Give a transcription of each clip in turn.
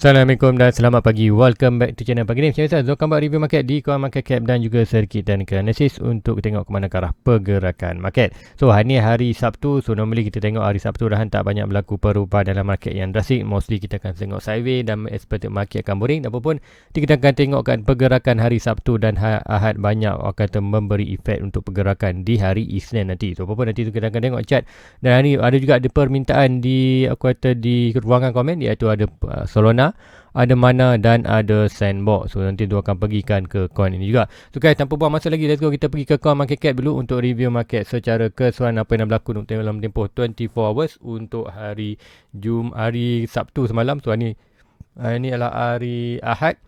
Assalamualaikum dan selamat pagi. Welcome back to channel pagi ni. Macam biasa, Zul buat review market di Coin Market Cap dan juga sedikit technical analysis untuk tengok ke mana ke arah pergerakan market. So, hari ni hari Sabtu. So, normally kita tengok hari Sabtu dah tak banyak berlaku perubahan dalam market yang drastik. Mostly kita akan tengok sideways dan expected market akan boring. Apapun, kita akan tengokkan pergerakan hari Sabtu dan Ahad banyak kata memberi efek untuk pergerakan di hari Isnin nanti. So, apapun nanti kita akan tengok chart. Dan hari ni ada juga ada permintaan di di ruangan komen, iaitu ada Solana, ada Mana dan ada Sandbox. So nanti dia akan pergikan ke coin ini juga. So guys, tanpa buang masa lagi, let's go kita pergi ke Coin Market Cap dulu untuk review market secara keseluruhan apa yang dah berlaku dalam tempoh 24 hours untuk hari Sabtu semalam. So ini adalah hari Ahad.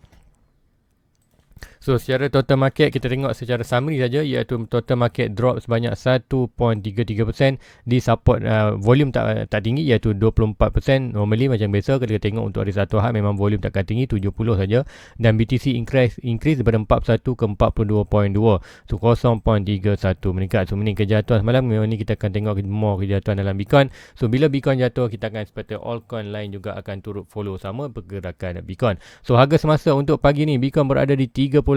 So secara total market kita tengok secara summary saja, iaitu total market drop sebanyak 1.33%, di support volume tak tinggi iaitu 24%. Normally macam biasa kita tengok untuk hari satu Ahad memang volume takkan tinggi, 70 saja, dan BTC increase daripada 41 ke 42.2. So 0.31 meningkat. So ini kejatuhan semalam, memang ni kita akan tengok more kejatuhan dalam Bitcoin. So bila Bitcoin jatuh, kita akan expect altcoin lain juga akan turut follow sama pergerakan Bitcoin. So harga semasa untuk pagi ni Bitcoin berada di 38.3,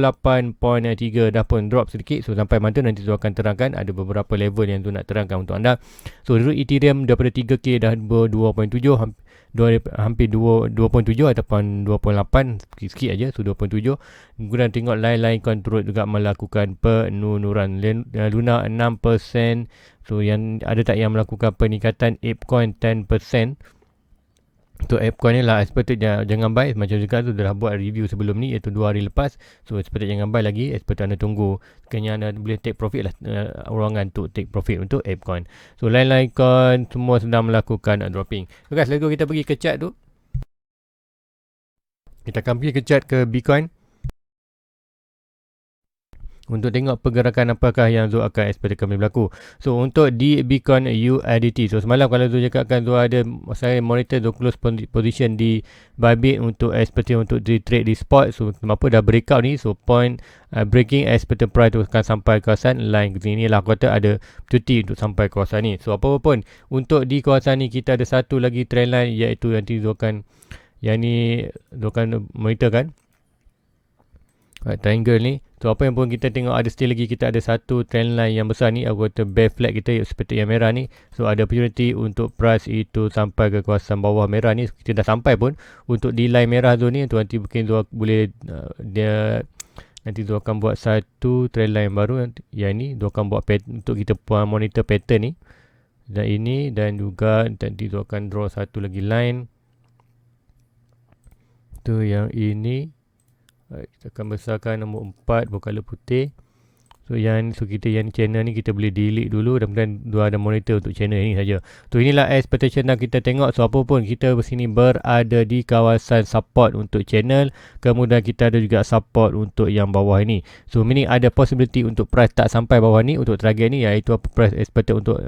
dah pun drop sedikit. So sampai mana nanti tu akan terangkan, ada beberapa level yang tu nak terangkan untuk anda. So root Ethereum daripada 3K dah 2.7, hampir 2.7 ataupun 2.8, sikit aja. So 2.7. Kemudian tengok lain-lain coin turut juga melakukan penurunan. Luna 6%. So yang ada tak yang melakukan peningkatan? ApeCoin 10%. Untuk ApeCoin ni lah expected jangan buy. Macam juga tu dah buat review sebelum ni, iaitu 2 hari lepas. So expected jangan buy lagi, expected anda tunggu sekiranya anda boleh take profit lah, ruangan untuk take profit untuk ApeCoin. So lain-lain coin semua sedang melakukan dropping. So guys, let's go kita pergi ke chart tu. Kita akan pergi ke chart ke Bitcoin untuk tengok pergerakan apakah yang Zul akan expect akan berlaku. So untuk di Bitcoin USDT, so semalam kalau Zul cakapkan Zul ada, saya monitor Zul close position di Bybit untuk expect untuk di trade di spot. So kenapa dah breakout ni, so point breaking expected price tu akan sampai kawasan line ke sini lah, kata ada cuti untuk sampai kawasan ni. So apa pun untuk di kawasan ni kita ada satu lagi trend line, iaitu nanti Zul akan Zul akan monitor kan triangle ni. So apa yang pun kita tengok, ada still lagi kita ada satu trend line yang besar ni, aku kata bear flag kita seperti yang merah ni. So ada opportunity untuk price itu sampai ke kawasan bawah merah ni. Kita dah sampai pun untuk di line merah tu ni. Nanti mungkin tu boleh nanti tu akan buat satu trend line baru. Yang ni tu akan buat untuk kita monitor pattern ni, dan ini, dan juga nanti tu akan draw satu lagi line tu yang ini. Kita akan besarkan nombor 4 bercolour putih. So kita yang channel ni kita boleh delete dulu, dan kemudian dua ada monitor untuk channel ni saja. So inilah expectation yang kita tengok. So apa pun kita sini berada di kawasan support untuk channel, kemudian kita ada juga support untuk yang bawah ini. So meaning ada possibility untuk price tak sampai bawah ni untuk target ni, iaitu apa price expected untuk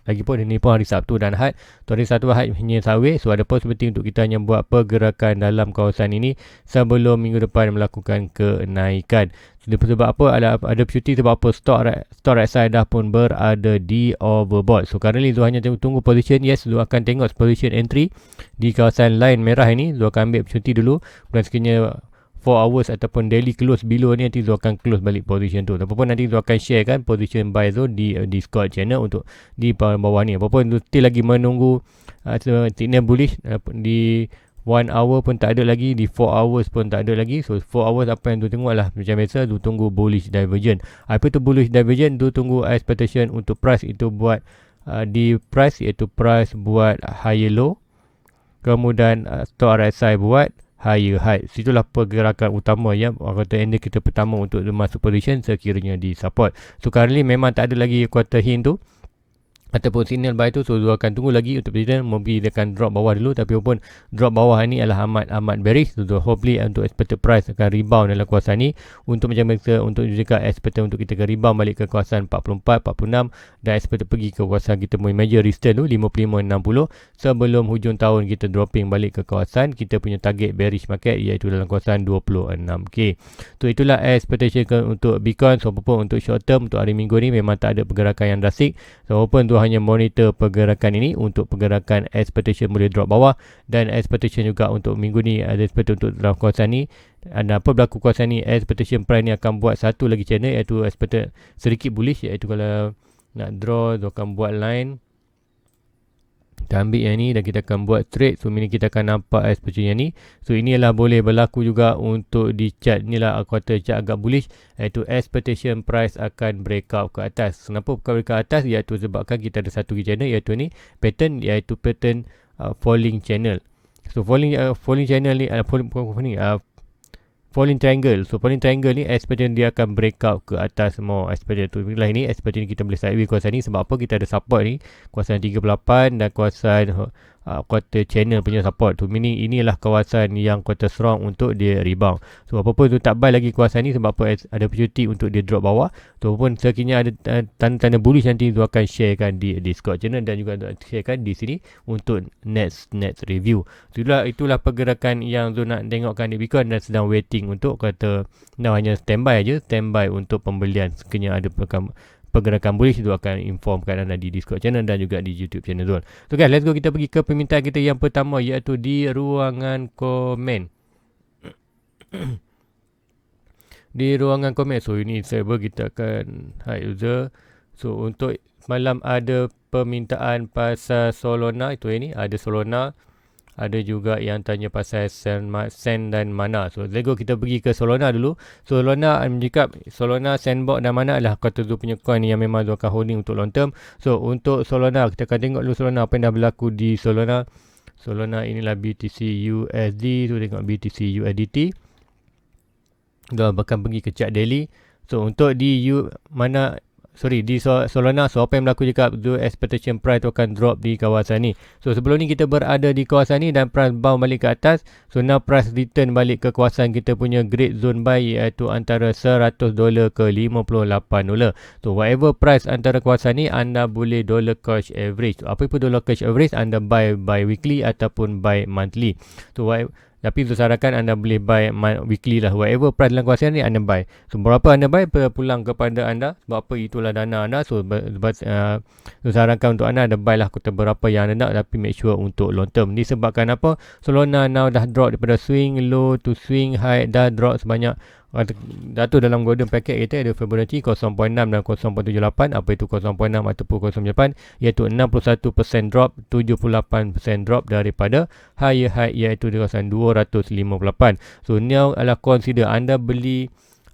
lagipun ini pun hari Sabtu dan Ahad. Hari Sabtu Ahad hanya sideways. So ada possibility untuk kita hanya buat pergerakan dalam kawasan ini sebelum minggu depan melakukan kenaikan. Sebab apa? Ada opportunity sebab apa? Stock right side dah pun berada di overbought. So currently Zul hanya tunggu position. Yes, Zul akan tengok position entry di kawasan line merah ini. Zul akan ambil opportunity dulu. Dan sekiranya 4 hours ataupun daily close below ni, nanti Zul akan close balik position tu. Apapun nanti Zul akan share kan position buy Zul di Discord channel untuk di bawah ni. Apapun Zul still lagi menunggu signal bullish di 1 hour pun tak ada lagi, di 4 hours pun tak ada lagi. So 4 hours apa yang Zul tengok lah, macam biasa Zul tunggu bullish divergence. Apa tu bullish divergence? Zul tunggu expectation untuk price itu buat di price, iaitu price buat higher low, kemudian stock RSI buat higher high. Situlah pergerakan utama ya, kata ender kita pertama untuk masuk position sekiranya di support. So currently memang tak ada lagi quarter hint tu ataupun signal buy tu. So Zul akan tunggu lagi untuk position. Mungkin dia akan drop bawah dulu, tapi pun drop bawah ni adalah amat bearish. So hopefully untuk expected price akan rebound dalam kawasan ni. Untuk macam biasa, untuk juga expected untuk kita akan rebound balik ke kawasan 44, 46, dan expected pergi ke kawasan kita punya major resistance tu 55, 60 sebelum hujung tahun kita dropping balik ke kawasan kita punya target bearish market, iaitu dalam kawasan 26k. So itulah expectation untuk Bitcoin. So apa pun untuk short term untuk hari Minggu ni memang tak ada pergerakan yang drastik. So apa pun tu hanya monitor pergerakan ini untuk pergerakan expectation boleh drop bawah, dan expectation juga untuk minggu ni ada expectation untuk dalam kawasan ni. Dan apa berlaku kawasan ni, expectation price ni akan buat satu lagi channel iaitu expected sedikit bullish, iaitu kalau nak draw dia akan buat line. Kita ambil yang ni dan kita akan buat trade. So ini kita akan nampak expectation yang ni. So inilah boleh berlaku juga untuk di chart ni lah, quarter chart agak bullish, iaitu expectation price akan breakout ke atas. Kenapa bukan breakout atas? Iaitu sebabkan kita ada satu channel iaitu ni pattern, iaitu pattern falling channel. So falling channel ni falling triangle. So falling triangle ni expectation dia akan breakout ke atas more. Expectation tu lah ini, expectation kita boleh sideways kawasan ni. Sebab apa? Kita ada support ni kawasan 38 dan kawasan quarter channel punya support tu, meaning inilah kawasan yang quarter strong untuk dia rebound. So apa pun tu tak buy lagi kawasan ni, sebab apa? Ada opportunity untuk dia drop bawah. So pun sekiranya ada tanda-tanda bullish, nanti tu akan sharekan di Discord channel dan juga sharekan di sini untuk next review. So itulah pergerakan yang Zul nak tengokkan di Bitcoin, dan sedang waiting untuk kata hanya standby untuk pembelian. Sekiranya ada pergerakan bullish, itu akan informkan anda di Discord channel dan juga di YouTube channel Zul. So guys, let's go, kita pergi ke permintaan kita yang pertama, iaitu di ruangan komen. Di ruangan komen. So ini server kita akan hide user. So untuk malam ada permintaan pasal Solana, itu ini ada Solana. Ada juga yang tanya pasal Sand dan Mana. So let's go, kita pergi ke Solana dulu. Solana mencakap Solana, Sandbox dan Mana adalah kata tu punya coin yang memang tu akan holding untuk long term. So untuk Solana, kita akan tengok dulu Solana apa yang dah berlaku di Solana. Solana inilah BTC USD. So tengok BTC USDT. Kita akan pergi ke chart daily. So untuk di Solana, so apa yang berlaku jika expectation price tu akan drop di kawasan ni. So sebelum ni kita berada di kawasan ni dan price bounce balik ke atas. So now price return balik ke kawasan kita punya great zone buy, iaitu antara $100 ke $58. So whatever price antara kawasan ni, anda boleh dollar cost average. So, apa itu dollar cost average? Anda buy weekly ataupun buy monthly. So tapi saya sarankan anda boleh buy weekly lah. Whatever price dalam kawasan ni anda buy. So berapa anda buy pulang kepada anda. Sebab apa? Itulah dana anda. So saya sarankan untuk anda buy lah kata berapa yang anda nak, tapi make sure untuk long term. Disebabkan apa? Solana now dah drop daripada swing low to swing high, dah drop sebanyak Datuk dalam golden packet kita ada Fibonacci 0.6 dan 0.78. Apa itu 0.6 ataupun 0.8? Iaitu 61% drop, 78% drop daripada higher high, iaitu di kawasan 258. So now adalah consider anda beli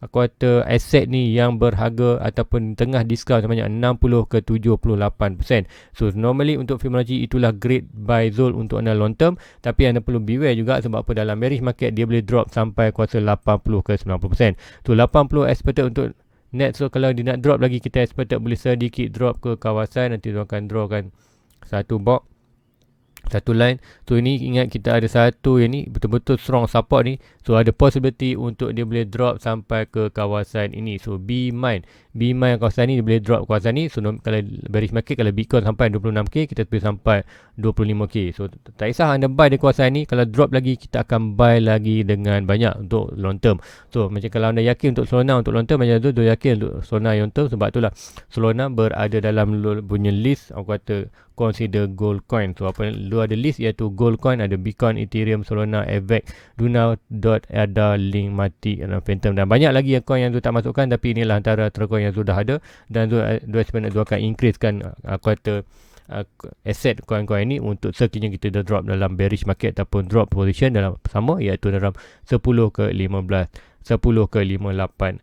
quarter asset ni yang berharga ataupun tengah diskaun sebanyak 60 ke 78%. So normally untuk Fibonacci itulah great buy Zul untuk anda long term, tapi anda perlu beware juga. Sebab apa? Dalam bearish market dia boleh drop sampai kuasa 80 ke 90%. So 80 expected untuk net. So kalau dia nak drop lagi, kita expected boleh sedikit drop ke kawasan, nanti dia akan drawkan satu box, satu line. So ini ingat kita ada satu yang ni betul-betul strong support ni. So ada possibility untuk dia boleh drop sampai ke kawasan ini. So be mind kawasan ni dia boleh drop kawasan ni. So kalau bearish market, kalau Bitcoin sampai 26k, kita boleh sampai 25k. So tak kisah anda buy di kawasan ni, kalau drop lagi kita akan buy lagi dengan banyak untuk long term. So macam kalau anda yakin untuk Solana untuk long term, macam tu dia yakin untuk Solana long term. Sebab itulah Solana berada dalam punya list, aku kata consider gold coin. So apa lu ada list, iaitu gold coin, ada Bitcoin, Ethereum, Solana, Avax, Luna, ada Link, Matic dan Phantom, dan banyak lagi yang coin yang tu tak masukkan. Tapi inilah antara coin yang sudah ada, dan tu sebenarnya akan increasekan asset coin-coin ni untuk sekiranya kita dah drop dalam bearish market ataupun drop position dalam sama, iaitu dalam 10 ke 15, 10 ke 58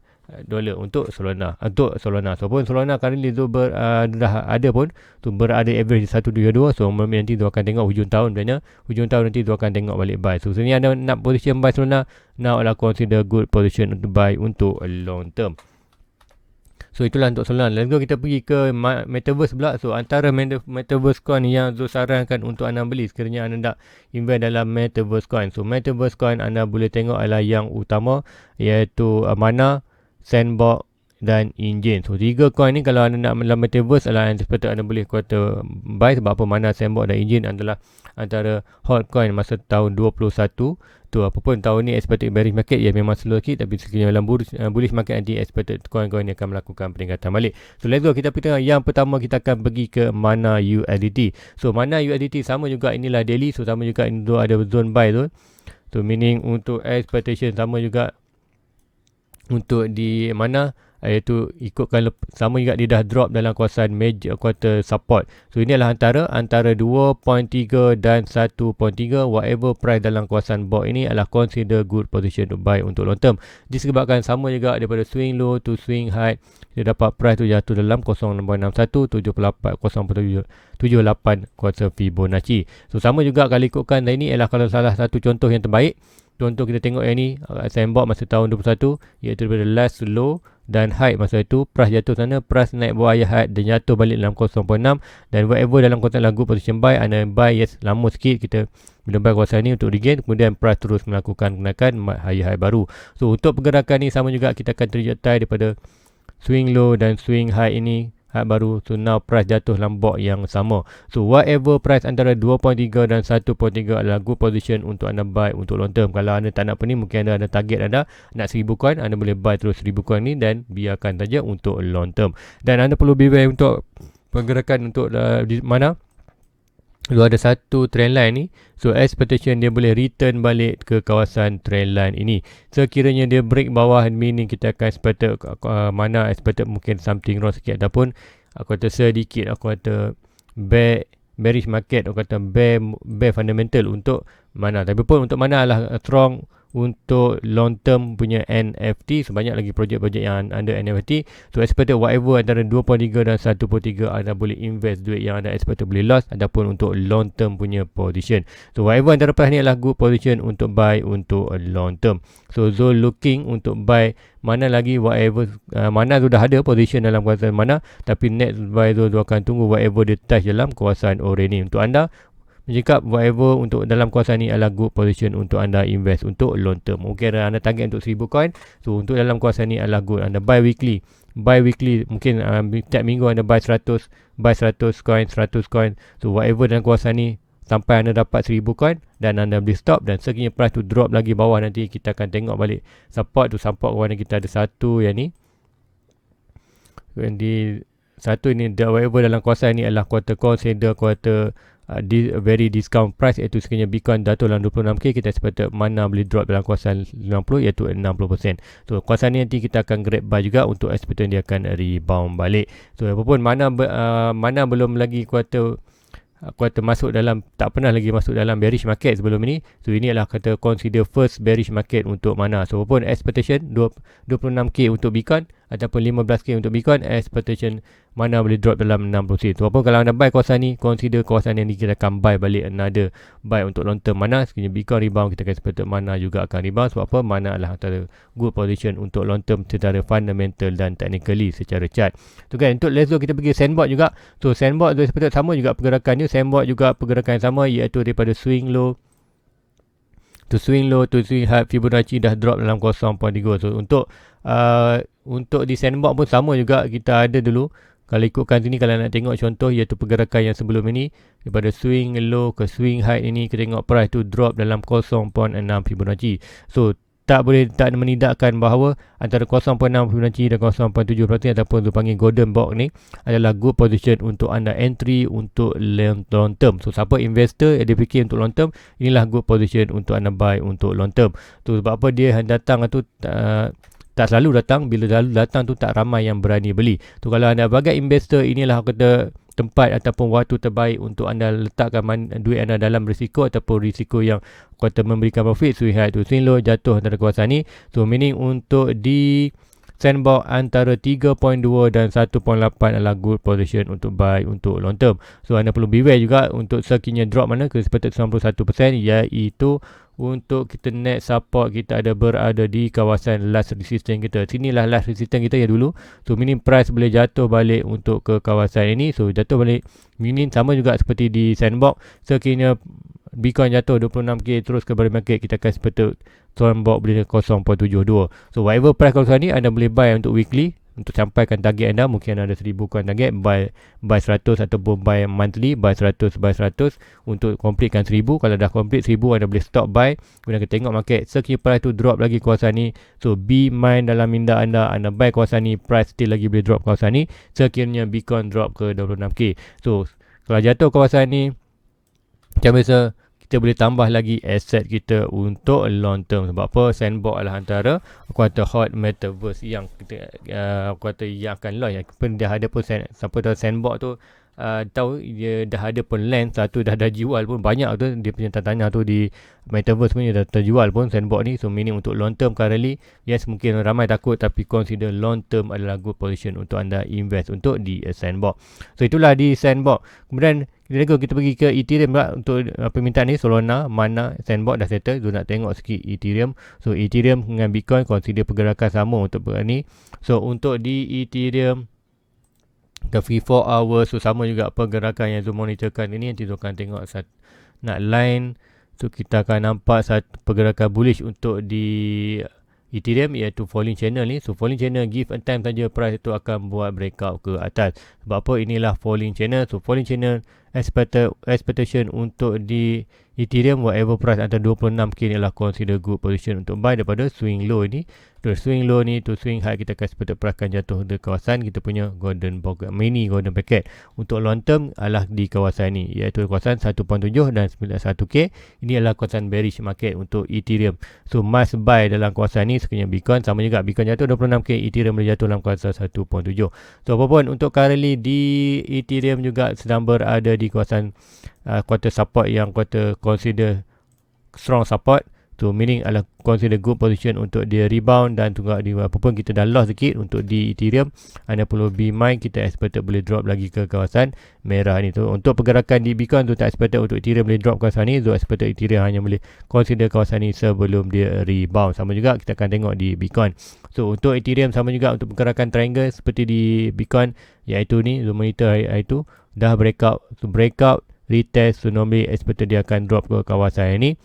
dolar untuk Solana. So pun Solana currently tu dah ada pun tu berada average 122. So nanti tu akan tengok hujung tahun nanti tu akan tengok balik buy. So sini anda nak position buy Solana, now adalah consider good position untuk buy untuk long term. So itulah untuk Solana. Let's go, kita pergi ke Metaverse pula. So antara Metaverse coin yang Zul sarankan untuk anda beli sekiranya anda nak invest dalam Metaverse coin. So Metaverse coin anda boleh tengok adalah yang utama, iaitu Mana, Sandbox dan Engine. So 3 coin ni kalau anda nak dalam Metaverse adalah yang seperti anda boleh buy. Sebab apa? Mana, Sandbox dan Engine adalah antara altcoin masa tahun 21 tu. Apapun tahun ni expected bearish market ya memang slow sikit, tapi sekiranya dalam bullish market nanti expected coin-coin ni akan melakukan peningkatan balik. So let's go, kita pergi tengok yang pertama. Kita akan pergi ke Mana USDT. So Mana USDT sama juga, inilah daily, so sama juga ini tu ada zone buy tu. So meaning untuk expectation sama juga untuk di Mana, iaitu ikutkan sama juga dia dah drop dalam kawasan major quarter support. So ini adalah antara 2.3 dan 1.3. Whatever price dalam kawasan box ini adalah consider good position to buy untuk long term. Disebabkan sama juga daripada swing low to swing high, dia dapat price tu jatuh dalam 0.61 78 kuartal Fibonacci. So sama juga kalau ikutkan, dan ini adalah kalau salah satu contoh yang terbaik. Contoh kita tengok yang ni, sandbox masa tahun 21, iaitu daripada last low dan high masa itu, price jatuh sana, price naik bawah high dan jatuh balik dalam 0.6, dan whatever dalam kawasan lagu position buy, anda buy yes lama sikit, kita bila buy kawasan ni untuk regain, kemudian price terus melakukan kenaikan high baru. So untuk pergerakan ni sama juga, kita akan trajectory daripada swing low dan swing high ini high baru. So now price jatuh dalam box yang sama. So whatever price antara 2.3 dan 1.3 adalah good position untuk anda buy untuk long term. Kalau anda tak nak apa ni, mungkin anda ada target anda nak 1000 coin, anda boleh buy terus 1000 coin ni dan biarkan saja untuk long term. Dan anda perlu beware untuk pergerakan untuk di mana Lu ada satu trend line ni, so expectation dia boleh return balik ke kawasan trend line ini. Sekiranya dia break bawah, meaning kita akan expected Mana expected mungkin something wrong sikit, ataupun aku kata sedikit, aku kata bearish market, aku kata bear fundamental untuk Mana. Tapi pun untuk Mana adalah strong untuk long term punya NFT. Sebanyak lagi projek-projek yang under NFT. So expected whatever antara 2.3 dan 1.3 anda boleh invest duit yang anda expected boleh loss, ataupun untuk long term punya position. So whatever antara price ni adalah good position untuk buy untuk long term. So looking untuk buy Mana lagi, whatever Mana tu dah ada position dalam kawasan Mana, tapi next buy tu akan tunggu whatever dia touch dalam kawasan orange ni. Untuk anda menjikap whatever untuk dalam kawasan ni adalah good position untuk anda invest untuk long term. Mungkin anda target untuk 1000 coin, so untuk dalam kawasan ni adalah good. Anda buy weekly, mungkin tiap minggu anda buy 100 coin, 100 coin. So whatever dalam kawasan ni sampai anda dapat 1000 coin, dan anda boleh stop. Dan sekiranya price tu drop lagi bawah, nanti kita akan tengok balik support kawasan kita ada satu yang ni, di satu ini whatever dalam kawasan ni adalah consider very discount price, iaitu sekiranya Bitcoin jatuh dalam 26k, kita expect Mana boleh drop dalam kawasan 50, iaitu 60%. So kawasan ni nanti kita akan grab buy juga untuk expect dia akan rebound balik. So apapun Mana belum lagi kuartal masuk dalam, tak pernah lagi masuk dalam bearish market sebelum ini. So ini adalah consider first bearish market untuk Mana. So apapun expectation 26k untuk Bitcoin ataupun 15k untuk Bitcoin, expectation Mana boleh drop dalam 60%. So apapun kalau anda buy kawasan ni, consider kawasan yang ni kita akan buy balik another buy untuk long term Mana. Sekiranya Bitcoin rebound, kita akan expect Mana juga akan rebound. Sebab apa? Mana adalah antara good position untuk long term secara fundamental dan technically secara chart. So kan, untuk let's go kita pergi sandbox juga. So sandbox tu seperti sama juga pergerakan dia. Sandbox juga pergerakan yang sama, iaitu daripada swing low to swing high, Fibonacci dah drop dalam 0.3. So untuk di sandbox pun sama juga, kita ada dulu. Kalau ikutkan sini, kalau nak tengok contoh, iaitu pergerakan yang sebelum ini, daripada swing low ke swing high ini, kita tengok price tu drop dalam 0.6 Fibonacci. So tak menidakkan bahawa antara 0.6 Fibonacci dan 0.7% ataupun tu panggil golden box ni adalah good position untuk anda entry untuk long term. So siapa investor yang dia fikir untuk long term, inilah good position untuk anda buy untuk long term. Tu sebab apa dia datang tu tak selalu datang. Bila selalu datang tu tak ramai yang berani beli. Tu kalau anda sebagai investor, inilah kata tempat ataupun waktu terbaik untuk anda letakkan duit anda dalam risiko ataupun risiko yang kata memberikan profit. So tu swing low jatuh antara kawasan ni. So meaning untuk di sandbox antara 3.2 dan 1.8 adalah good position untuk buy untuk long term. So anda perlu beware juga untuk sekiranya drop Mana ke seperti 91%, iaitu untuk kita net support kita berada di kawasan last resistance kita. Sinilah last resistance kita ya dulu. So meaning price boleh jatuh balik untuk ke kawasan ini. So jatuh balik meaning sama juga seperti di sandbox. Sekiranya Bitcoin jatuh 26k terus ke bear market, kita akan expect sandbox boleh 0.72. So whatever price kawasan ni anda boleh buy untuk weekly untuk sampaikan target anda. Mungkin ada 1000 coin target, buy 100 ataupun buy monthly, buy 100 untuk completekan 1000. Kalau dah complete 1000 anda boleh stop buy. Kemudian kita tengok market sekiranya price tu drop lagi kawasan ni, so be mind dalam minda anda buy kawasan ni, price still lagi boleh drop kawasan ni sekiranya Bitcoin drop ke 26k. So kalau jatuh kawasan ni, macam biasa kita boleh tambah lagi aset kita untuk long term. Sebab apa? Sandbox adalah antara kuartal hot metaverse yang kita kuartal yang akan launch. Pun dah ada pun siapa tahu sandbox tu tahu dia dah ada pun land satu, dah jual pun banyak tu, dia punya tanah tu di metaverse punya dah terjual pun sandbox ni. So meaning untuk long term currently, yes mungkin ramai takut, tapi consider long term adalah good position untuk anda invest untuk di sandbox. So itulah di sandbox. Kemudian kita pergi ke Ethereum pula untuk permintaan ni. Solana, Mana, Sandbox dah settle. So nak tengok sikit Ethereum. So Ethereum dengan Bitcoin consider pergerakan sama untuk ni. So untuk di Ethereum the free 4 hours, so sama juga pergerakan yang Zoom monitorkan ini. Nanti Zoom akan tengok nak line. So kita akan nampak satu pergerakan bullish untuk di Ethereum, iaitu falling channel ni. So falling channel give a time saja price itu akan buat breakout ke atas. Sebab apa? Inilah falling channel. So falling channel expectation untuk di Ethereum, whatever price antara 26k ni adalah consider good position untuk buy daripada swing low ni. Dari swing low ni to swing high, kita akan expect price akan jatuh di kawasan kita punya golden pocket, mini golden packet. Untuk long term adalah di kawasan ni, iaitu kawasan 1.7 dan 91k. Ini adalah kawasan bearish market untuk Ethereum. So must buy dalam kawasan ni. Sekiranya Bitcoin sama juga, Bitcoin jatuh 26k, Ethereum boleh jatuh dalam kawasan 1.7. So apapun, untuk currently di Ethereum juga sedang berada di kawasan quarter support yang quarter consider strong support. So meaning adalah consider good position untuk dia rebound, dan juga di apapun kita dah lost sikit untuk di Ethereum, anda perlu be mind, kita expected boleh drop lagi ke kawasan merah ni tu. Untuk pergerakan di Bitcoin tu tak expected untuk Ethereum boleh drop kawasan ni. So expected Ethereum hanya boleh consider kawasan ni sebelum dia rebound. Sama juga kita akan tengok di Bitcoin. So untuk Ethereum sama juga untuk pergerakan triangle seperti di Bitcoin, iaitu ni Zoom monitor iaitu dah breakout. So breakout retest, so normally expected dia akan drop ke kawasan ini.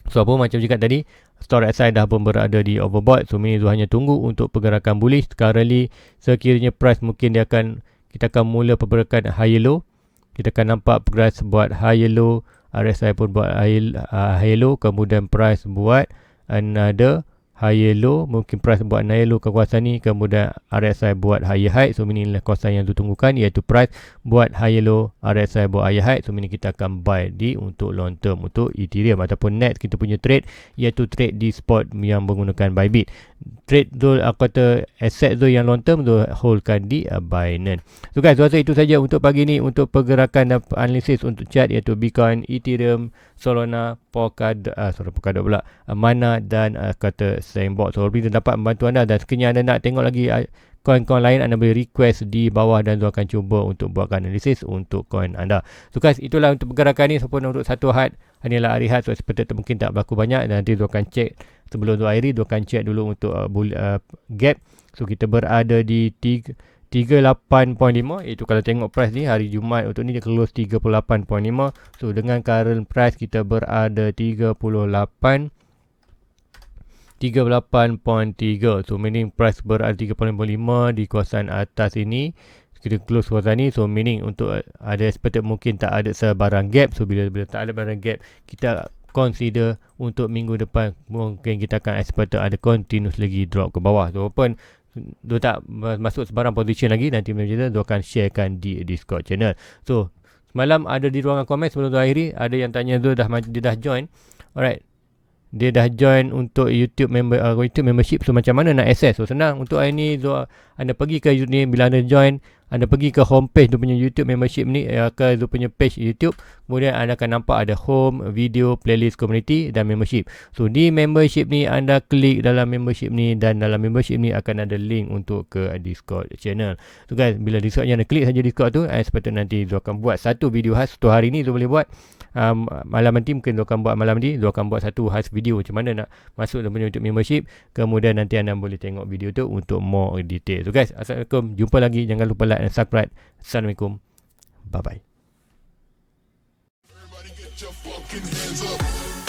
So apa macam cakap tadi, storage size dah pun berada di overbought. So ini hanya tunggu untuk pergerakan bullish. Currently sekiranya price mungkin kita akan mula pergerakan high low. Kita akan nampak price buat high low, RSI pun buat high low, kemudian price buat another high low, mungkin price buat naik low ke kawasan ni, kemudian RSI buat high high. So ini adalah kawasan yang ditunggukan, iaitu price buat high low, RSI buat high high. So ini kita akan buy di untuk long term untuk Ethereum. Ataupun next kita punya trade, iaitu trade di spot yang menggunakan Bybit. Trade tu kata asset tu yang long term tu holdkan di Binance. So guys, rasa itu saja untuk pagi ni untuk pergerakan dan analisis untuk chart, iaitu Bitcoin, Ethereum, Solana, Polkadot pula, Mana dan kata Sandbox. So kita dapat membantu anda, dan sekiranya anda nak tengok lagi coin-coin lain, anda boleh request di bawah dan Zul akan cuba untuk buatkan analisis untuk coin anda. So guys, itulah untuk pergerakan ni sebelum untuk satu had. Ini adalah hari had, so expected mungkin tak berlaku banyak, dan nanti Zul akan check sebelum Zul akhiri. Zul akan check dulu untuk gap. So kita berada di 38.5, iaitu kalau tengok price ni hari Jumaat untuk ni dia close 38.5. So dengan current price kita berada 38.3. So meaning price berada 3.5 di kawasan atas ini. Kita close kawasan ni. So meaning untuk ada expected mungkin tak ada sebarang gap. So bila tak ada barang gap, kita consider untuk minggu depan mungkin kita akan expect ada continuous lagi drop ke bawah. So open dia tak masuk sebarang position lagi, nanti dia akan sharekan di Discord channel. So semalam ada di ruangan komen sebelum tu akhiri, ada yang tanya Zul dia dah join. Alright, dia dah join untuk YouTube membership. So macam mana nak access? So senang untuk hari ni, Zul, anda pergi ke YouTube ni. Bila anda join, anda pergi ke homepage dia punya YouTube membership ni, ke Zul punya page YouTube. Kemudian anda akan nampak ada home, video, playlist, community dan membership. So di membership ni anda klik dalam membership ni, dan dalam membership ni akan ada link untuk ke Discord channel. So guys, bila Discord anda klik saja Discord tu, I expect nanti Zul akan buat satu video khas. So hari ni Zul boleh buat, malam nanti mungkin Zul akan buat malam ni, Zul akan buat satu khas video macam mana nak masuk dalam YouTube membership. Kemudian nanti anda boleh tengok video tu untuk more detail. So guys, Assalamualaikum, jumpa lagi. Jangan lupa like dan subscribe. Assalamualaikum, bye bye. Everybody get your fucking hands up.